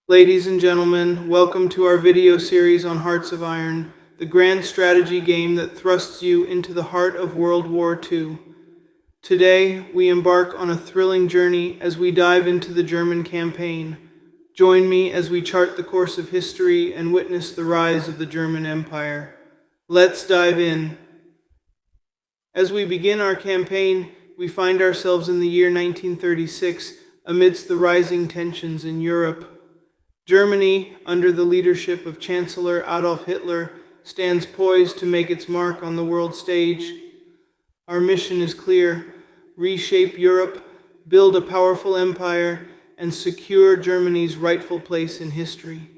Ladies and gentlemen, welcome to our video series on Hearts of Iron, the grand strategy game that thrusts you into the heart of World War II. Today, we embark on a thrilling journey as we dive into the German campaign. Join me as we chart the course of history and witness the rise of the German Empire. Let's dive in. As we begin our campaign, we find ourselves in the year 1936 amidst the rising tensions in Europe. Germany, under the leadership of Chancellor Adolf Hitler, stands poised to make its mark on the world stage. Our mission is clear: reshape Europe, build a powerful empire, and secure Germany's rightful place in history.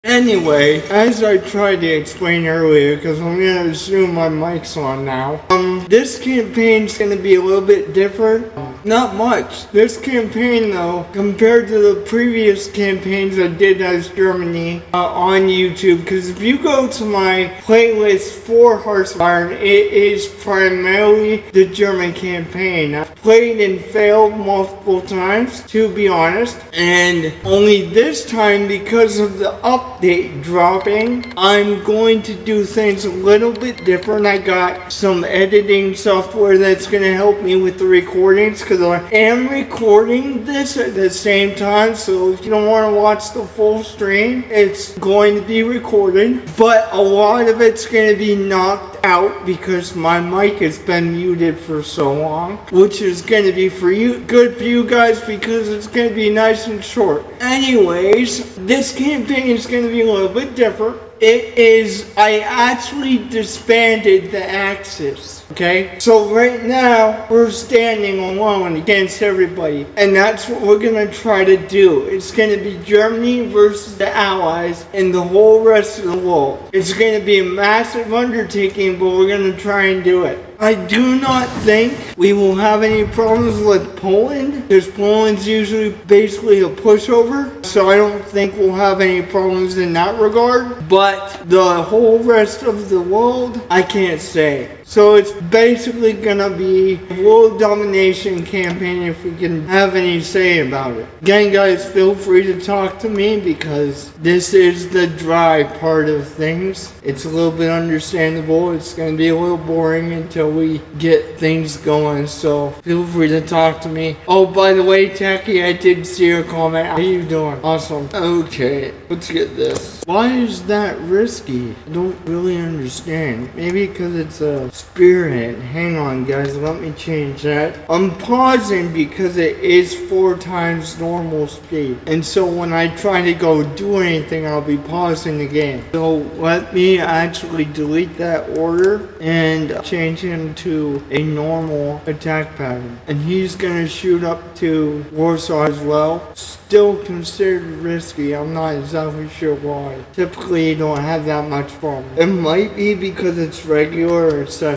Anyway, as I tried to explain earlier, because I'm going to assume my mic's on now, this campaign's going to be a little bit different. Not much. This campaign, though, compared to the previous campaigns I did as Germany on YouTube, because if you go to my playlist for Hearts of Iron, it is primarily the German campaign. I've played and failed multiple times, to be honest, and only this time, because of the update dropping, I'm going to do things a little bit different. I got some editing software that's going to help me with the recordings, because I am recording this at the same time, so if you don't want to watch the full stream, it's going to be recorded, but a lot of it's going to be knocked out because my mic has been muted for so long, which is going to be good for you guys, because it's going to be nice and short. Anyways, this campaign is going to be a little bit different. I actually disbanded the Axis, okay? So right now, we're standing alone against everybody, and that's what we're gonna try to do. It's gonna be Germany versus the Allies and the whole rest of the world. It's gonna be a massive undertaking, but we're gonna try and do it. I do not think we will have any problems with Poland, because Poland's usually basically a pushover, so I don't think we'll have any problems in that regard. But the whole rest of the world, I can't say. So it's basically gonna be a world domination campaign if we can have any say about it. Again, guys, feel free to talk to me, because this is the dry part of things. It's a little bit understandable. It's gonna be a little boring until we get things going, so feel free to talk to me. Oh, by the way, Tacky, I did see your comment. How you doing? Awesome. Okay, let's get this. Why is that risky? I don't really understand. Maybe because it's a spearhead. Hang on, guys, let me change that. I'm pausing because it is 4 times normal speed, and so when I try to go do anything, I'll be pausing the game. So let me actually delete that order and change him to a normal attack pattern, and he's gonna shoot up to Warsaw as well. Still considered risky. I'm not exactly sure why. Typically you don't have that much problem. It might be because it's regular, etc.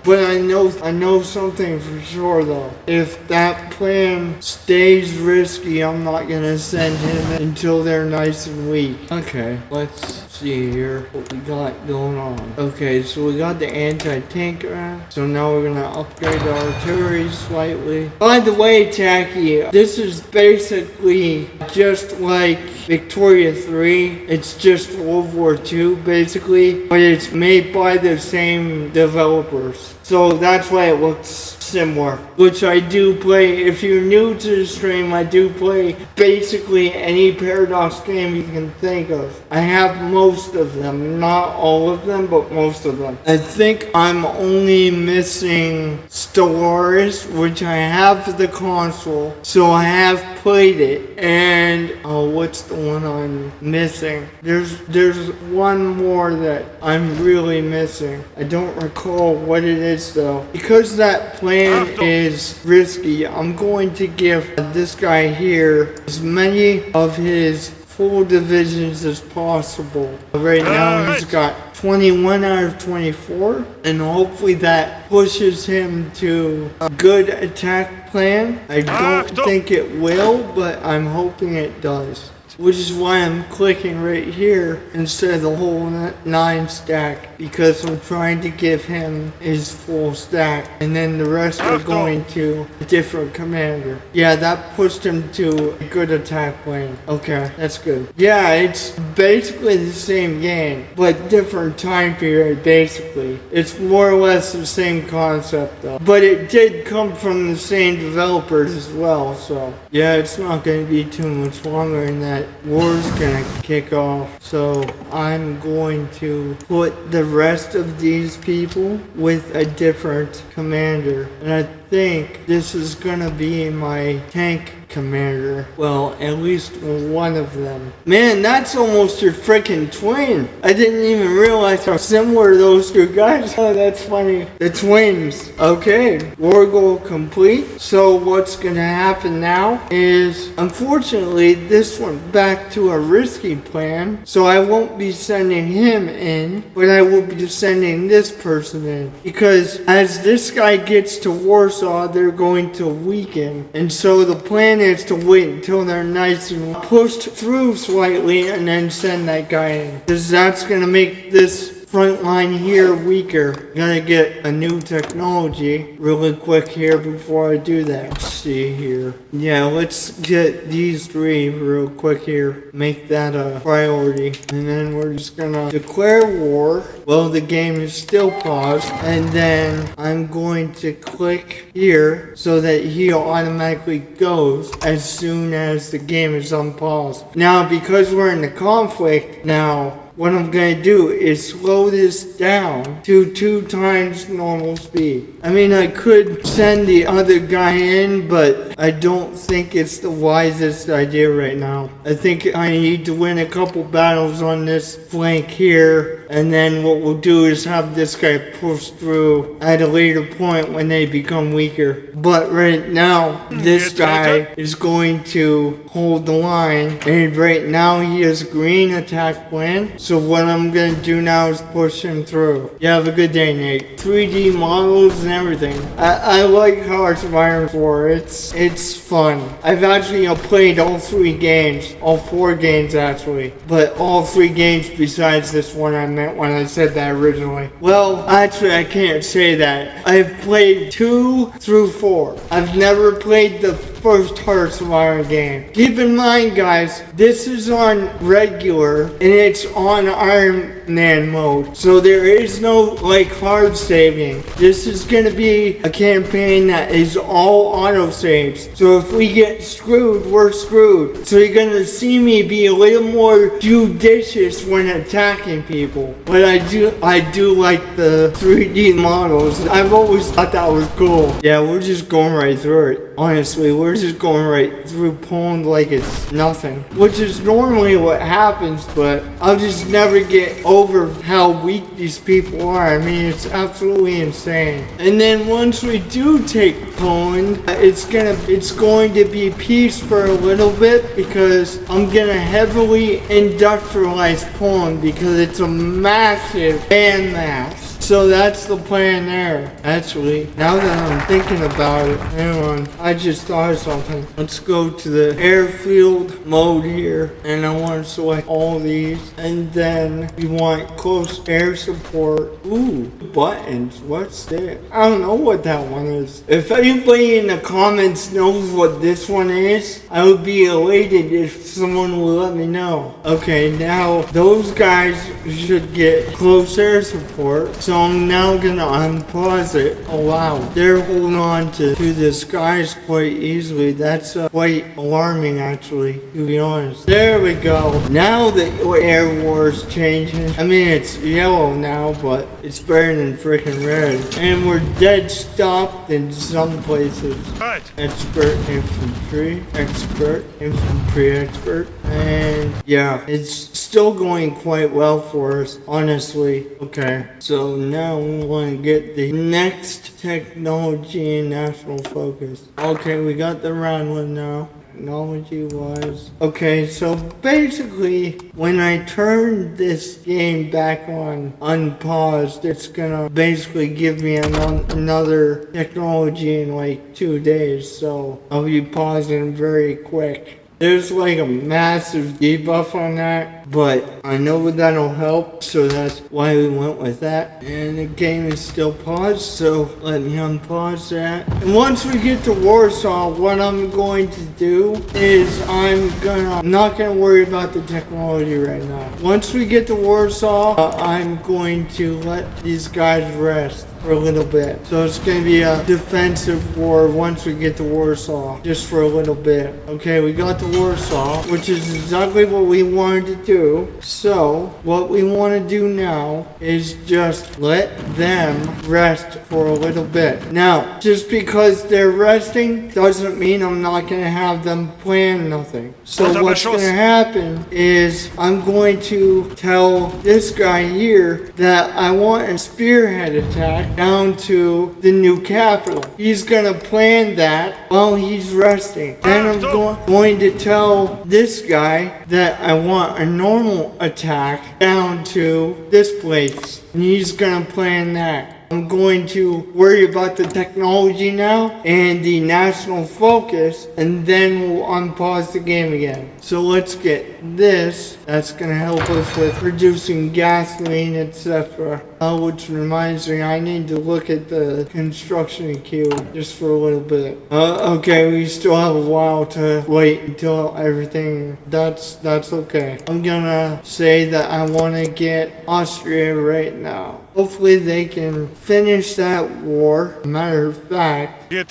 But I know something for sure though. If that plan stays risky, I'm not gonna send him until they're nice and weak. Okay, let's see here what we got going on. Okay, so we got the anti-tank round. So now we're gonna upgrade the artillery slightly. By the way, Tacky, this is basically just like Victoria 3. It's just World War II basically, but it's made by the same developers. So that's why it looks similar, which I do play. If you're new to the stream, I do play basically any Paradox game you can think of. I have most of them, not all of them, but most of them. I think I'm only missing Stellaris, which I have for the console, so I have played it. And what's the one I'm missing? There's one more that I'm really missing. I don't recall what it is though. Because that plan is risky, I'm going to give this guy here as many of his full divisions as possible. Right now he's got 21 out of 24, and hopefully that pushes him to a good attack plan. I don't think it will, but I'm hoping it does. which is why I'm clicking right here instead of the whole 9 stack, because I'm trying to give him his full stack, and then the rest are going to a different commander. Yeah, that pushed him to a good attack lane. Okay, that's good. Yeah, it's basically the same game, but different time period, basically. It's more or less the same concept, though. But it did come from the same developers as well, so yeah, it's not going to be too much longer, and that war's going to kick off. So I'm going to put the rest of these people with a different commander, and I think this is going to be my tank commander. Well, at least one of them. Man, that's almost your freaking twin. I didn't even realize how similar those two guys are. Oh, that's funny. The twins. Okay, war goal complete. So what's gonna happen now is, unfortunately, this went back to a risky plan. So I won't be sending him in, but I will be sending this person in. Because as this guy gets to Warsaw, they're going to weaken. And so the plan is to wait until they're nice and pushed through slightly and then send that guy in. Because that's going to make this front line here weaker. Gonna get a new technology really quick here before I do that. Let's see here. Yeah, let's get these 3 real quick here. Make that a priority. And then we're just gonna declare war. Well, the game is still paused. And then I'm going to click here so that he automatically goes as soon as the game is unpaused. Now, because we're in the conflict now, what I'm going to do is slow this down to 2 times normal speed. I mean, I could send the other guy in, but I don't think it's the wisest idea right now. I think I need to win a couple battles on this flank here, and then what we'll do is have this guy push through at a later point when they become weaker. But right now, this guy is going to hold the line, and right now he has green attack plan. So what I'm going to do now is push him through. You have a good day, Nate. 3D models and everything. I like Hearts of Iron 4. It's fun. I've actually played all 3 games. All 4 games, actually. But all 3 games besides this one I meant when I said that originally. Well, actually, I can't say that. I've played 2 through 4. I've never played the first Hearts of Iron game. Keep in mind, guys, this is on regular and it's on Iron Man mode, so there is no hard saving. This is gonna be a campaign that is all auto saves, so if we get screwed, we're screwed. So you're gonna see me be a little more judicious when attacking people, but I do like the 3D models. I've always thought that was cool. Yeah, we're just going right through it. Honestly, we're just going right through Poland like it's nothing, which is normally what happens, but I'll just never get over how weak these people are. I mean, it's absolutely insane. And then once we do take Poland, it's going to be peace for a little bit, because I'm gonna heavily industrialize Poland because it's a massive landmass. So that's the plan there. Actually, now that I'm thinking about it, hang on, I just thought of something. Let's go to the airfield mode here, and I want to select all these, and then we want close air support. Ooh, buttons, what's this? I don't know what that one is. If anybody in the comments knows what this one is, I would be elated if someone would let me know. Okay, now those guys should get close air support. So I'm now gonna unpause it. Oh wow, they're holding on to the skies quite easily. That's quite alarming, actually, to be honest. There we go. Now the air war is changing. I mean, it's yellow now, but it's better than freaking red. And we're dead stopped in some places. Expert infantry, expert infantry, expert. And yeah, it's still going quite well for us, honestly. Okay, so now we want to get the next technology and national focus. Okay, we got the round one now. Technology wise. Okay, so basically, when I turn this game back on unpaused, it's gonna basically give me another technology in 2 days. So I'll be pausing very quick. There's like a massive debuff on that, but I know that'll help, so that's why we went with that. And the game is still paused, so let me unpause that. And once we get to Warsaw, what I'm going to do is I'm not gonna worry about the technology right now. Once we get to Warsaw, I'm going to let these guys rest for a little bit. So it's going to be a defensive war once we get to Warsaw, just for a little bit. Okay, we got to Warsaw, which is exactly what we wanted to do. So what we want to do now is just let them rest for a little bit. Now, just because they're resting doesn't mean I'm not going to have them plan nothing. So what's going to happen is I'm going to tell this guy here that I want a spearhead attack down to the new capital. He's gonna plan that while he's resting. Then I'm going to tell this guy that I want a normal attack down to this place. And he's gonna plan that. I'm going to worry about the technology now and the national focus, and then we'll unpause the game again. So let's get this. That's going to help us with reducing gasoline, etc. Which reminds me, I need to look at the construction queue just for a little bit. Okay, we still have a while to wait until everything. That's okay. I'm gonna say that I want to get Austria right now. Hopefully they can finish that war. Matter of fact, now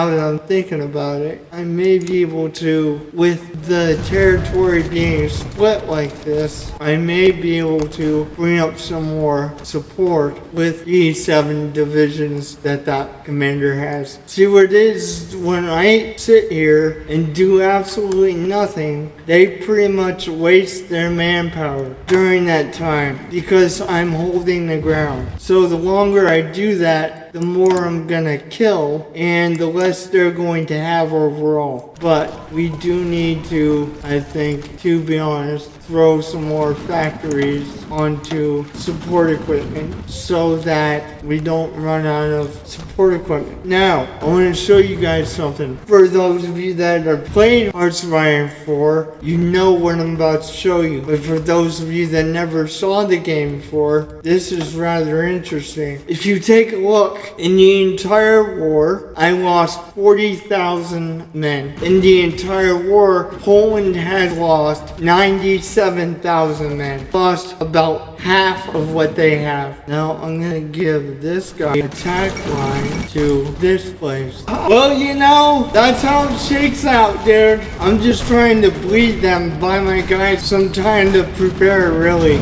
that I'm thinking about it, I may be able to, with the territory being split like this, I may be able to bring up some more support with the 7 divisions that commander has. See what it is, when I sit here and do absolutely nothing, they pretty much waste their manpower during that time because I'm holding the ground. So the longer I do that, the more I'm gonna kill and the less they're going to have overall. But we do need to, I think, to be honest, throw some more factories onto support equipment so that we don't run out of support equipment. Now, I want to show you guys something. For those of you that are playing Hearts of Iron 4, you know what I'm about to show you. But for those of you that never saw the game before, this is rather interesting. If you take a look, in the entire war, I lost 40,000 men. In the entire war, Poland has lost 97,000 men. Lost about half of what they have. Now I'm gonna give this guy attack line to this place. Well, you know, that's how it shakes out, dude. I'm just trying to bleed them, buy my guys some time to prepare, really.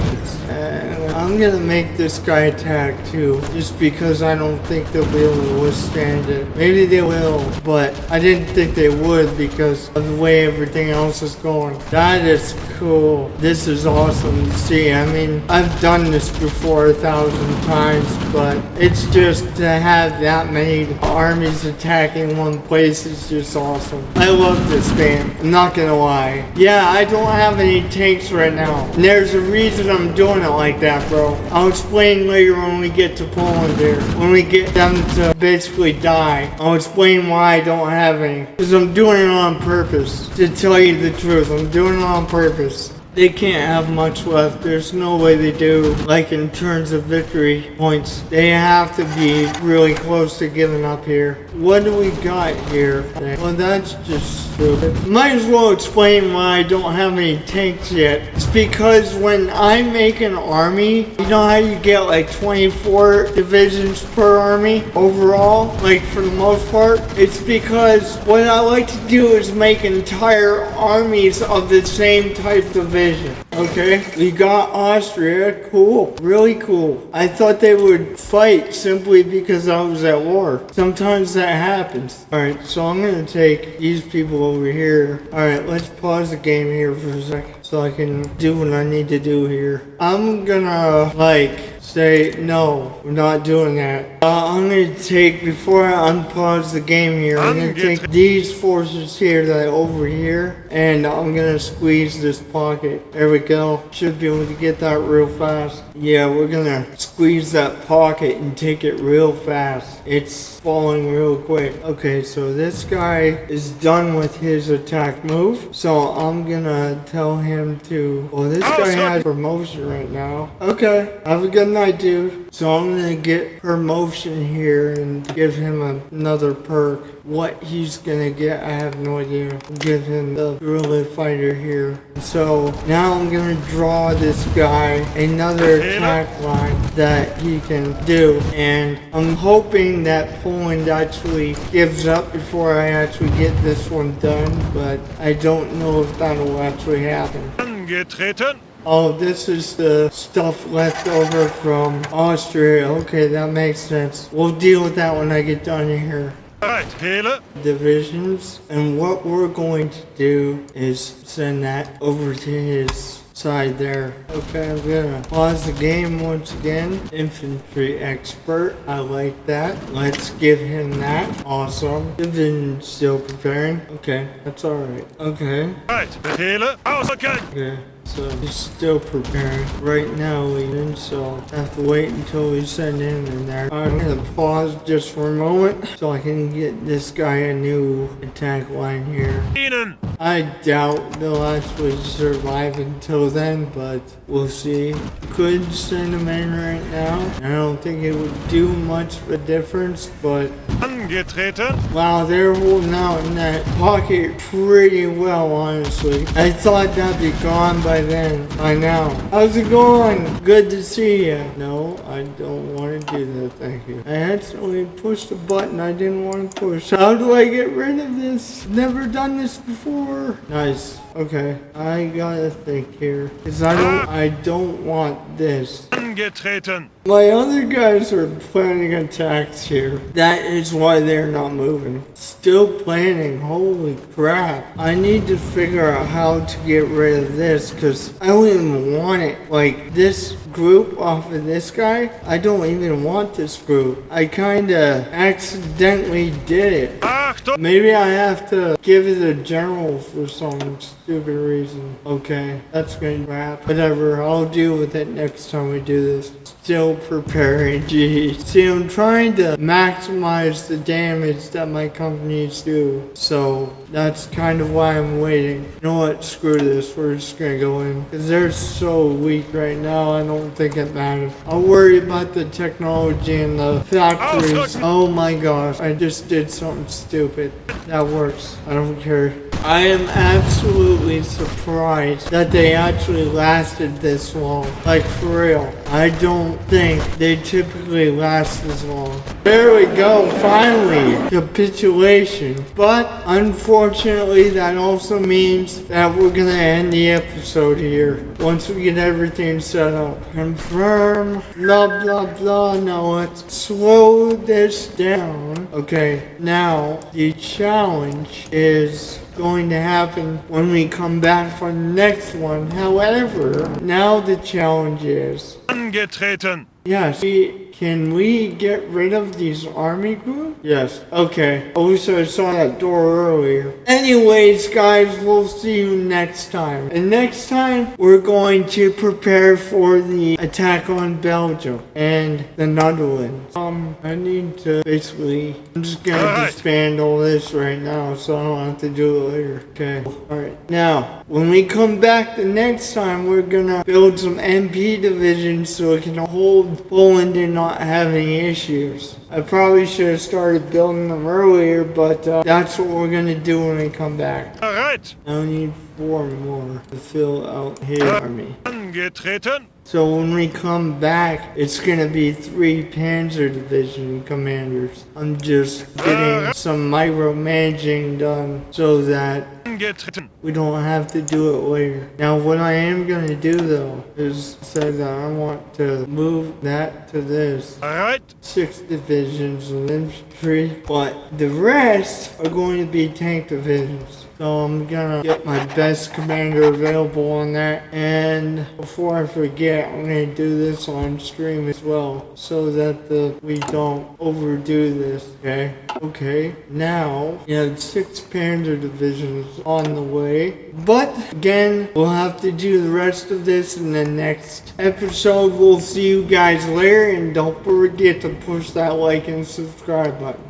I'm gonna make this guy attack too, just because I don't think they'll be able to withstand it. Maybe they will, but I didn't think they would because of the way everything else is going. That is cool. This is awesome to see. I mean, I've done this before 1,000 times, but it's just to have that many armies attacking one place is just awesome. I love this game. I'm not gonna lie. Yeah, I don't have any tanks right now. And there's a reason I'm doing it like that, bro. I'll explain later when we get to Poland here. When we get them to basically die, I'll explain why I don't have any. Because I'm doing it on purpose. To tell you the truth, I'm doing it on purpose. They can't have much left. There's no way they do. Like in terms of victory points, they have to be really close to giving up here. What do we got here? Well, that's just stupid. Might as well explain why I don't have any tanks yet. It's because when I make an army, you know how you get like 24 divisions per army overall, like for the most part? It's because what I like to do is make entire armies of the same type division. Okay, we got Austria. Cool, really cool. I thought they would fight simply because I was at war. Sometimes that happens. Alright, so I'm gonna take these people over here. Alright, let's pause the game here for a second so I can do what I need to do here. I'm gonna, like, say, no, we're not doing that. I'm gonna take, before I unpause the game here, I'm gonna take these forces here that are over here, and I'm gonna squeeze this pocket. There we go. Should be able to get that real fast. Yeah, we're gonna squeeze that pocket and take it real fast. It's falling real quick. Okay, so this guy is done with his attack move, so I'm gonna tell him to, well, this guy has promotion right now. Okay, have a good night, dude. So I'm gonna get promotion here and give him another perk. What he's gonna get, I have no idea. Give him the guerrilla fighter here. So now I'm gonna draw this guy another attack line that he can do, and I'm hoping that Poland actually gives up before I actually get this one done, but I don't know if that'll actually happen. Angetreten. Oh, this is the stuff left over from Austria. Okay, that makes sense. We'll deal with that when I get done here. Right, Hele. Divisions. And what we're going to do is send that over to his side there. Okay, I'm gonna pause the game once again. Infantry expert, I like that. Let's give him that. Awesome. Division still preparing. Okay, that's alright. Okay. Right, Hele. Ausrücken. Okay. So he's still preparing right now even, so I have to wait until we send him in there. I'm gonna pause just for a moment so I can get this guy a new attack line here. Ihnen. I doubt they'll actually survive until then, but we'll see. Could send him in right now. I don't think it would do much of a difference, but Angetreten. wow, they're holding out in that pocket pretty well, honestly. I thought that'd be gone by now. How's it going? Good to see you. No, I don't want to do that, thank you. I accidentally pushed a button I didn't want to push. How do I get rid of this? Never done this before. Nice. Okay, I gotta think here, cause I don't want this. Angetreten. My other guys are planning attacks here. That is why they're not moving. Still planning, holy crap. I need to figure out how to get rid of this, cause I don't even want it. Like, this group off of this guy, I don't even want this group. I kinda accidentally did it. Achtung. Maybe I have to give it a general for some stupid reason. Okay, that's good crap. Whatever, I'll deal with it next time we do this. Still preparing, geez. See, I'm trying to maximize the damage that my companies do. So, that's kind of why I'm waiting. You know what, screw this, we're just gonna go in. Cause they're so weak right now, I don't think it matters. I'll worry about the technology and the factories. Oh my gosh, I just did something stupid. That works, I don't care. I am absolutely surprised that they actually lasted this long. Like, for real. I don't think they typically last this long. There we go, finally, capitulation. But unfortunately, that also means that we're gonna end the episode here once we get everything set up. Confirm, blah blah blah. Now let's slow this down. Okay, now the challenge is going to happen when we come back for the next one. However, now the challenge is Angetreten. yes, can we get rid of these army groups? Yes. Okay. I wish I saw that door earlier. Anyways, guys, we'll see you next time. And next time, we're going to prepare for the attack on Belgium and the Netherlands. I need to basically, I'm just gonna disband all this right now so I don't have to do it later. Okay. Alright. Now, when we come back the next time, we're gonna build some MP divisions so it can hold Poland and not have any issues. I probably should have started building them earlier, but that's what we're gonna do when we come back. Alright. I need 4 more to fill out his army. Angetreten. So when we come back, it's gonna be 3 Panzer Division commanders. I'm just getting some micromanaging done so that Angetreten. we don't have to do it later. Now what I am gonna do though is say that I want to move that to this. Alright. 6 divisions of infantry, but the rest are going to be tank divisions. So I'm gonna get my best commander available on that. And before I forget, I'm gonna do this on stream as well, so that we don't overdo this. Okay, now you have 6 Panzer divisions on the way. But again, we'll have to do the rest of this in the next episode. We'll see you guys later, and don't forget to push that like and subscribe button.